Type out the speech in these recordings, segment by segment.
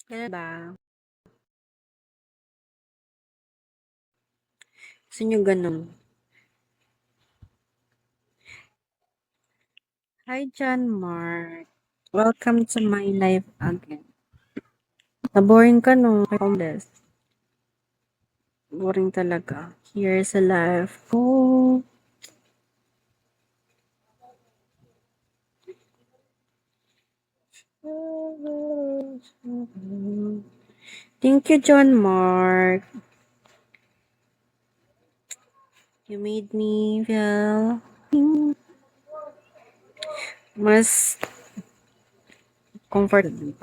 Ganun ba? Gusto nyo ganun? Hi, John Mark. Welcome to my life again. Naboring ka no? Homeless. Boring talaga. Here's a life. Oh. Thank you, John Mark. You made me feel mas comfortable.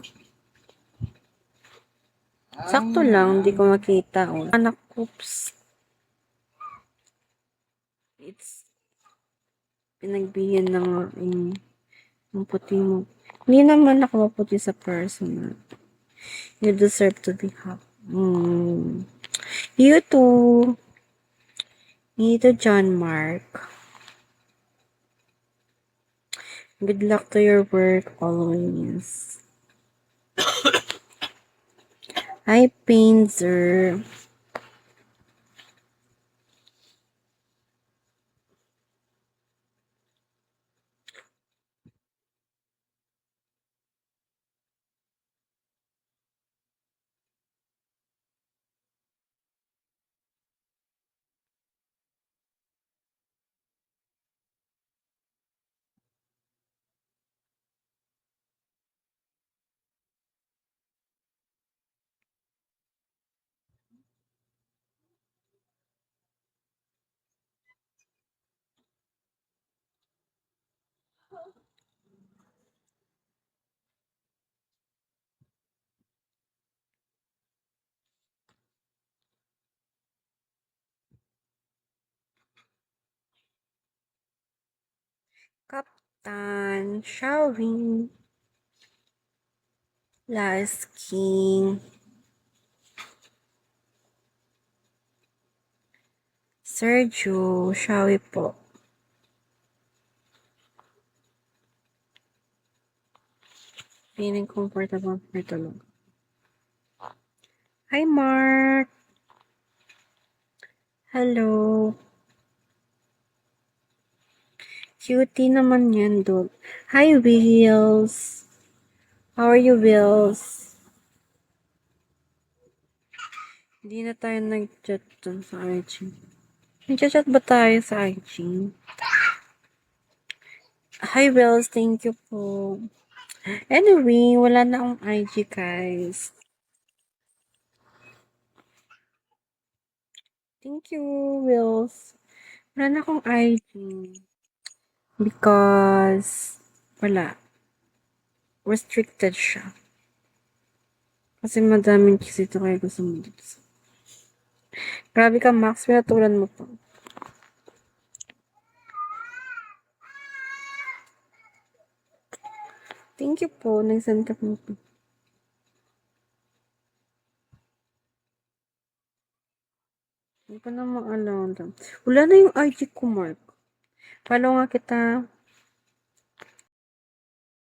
Sakto lang, hindi ko makita. Oh. Anak, oops. It's pinagbihan ng ang puti mo. Hindi naman ako maputi sa personal. You deserve to be happy. You too. You too, John Mark. Good luck to your work always. Hi, Painter. Captain, shall we? Last King. Sergio, shall we po? Feeling comfortable for tulog. Hi, Mark. Hello. Cutie naman yan doon. Hi, Wheels. How are you, Wheels? Hindi na tayo nag-chat dun sa IG. Nag-chat ba tayo sa IG? Hi, Wheels. Thank you po. Anyway, wala na akong IG, guys. Thank you, Wheels. Wala na akong IG. Because, wala. Restricted siya. Kasi madaming kisito kaya gusto mo dito. Grabe ka, Max. Pinatulan mo pa. Thank you po. Nag-send ka po. Hindi ko na maalala. Wala na yung IG ko, Mark. Follow nga kita.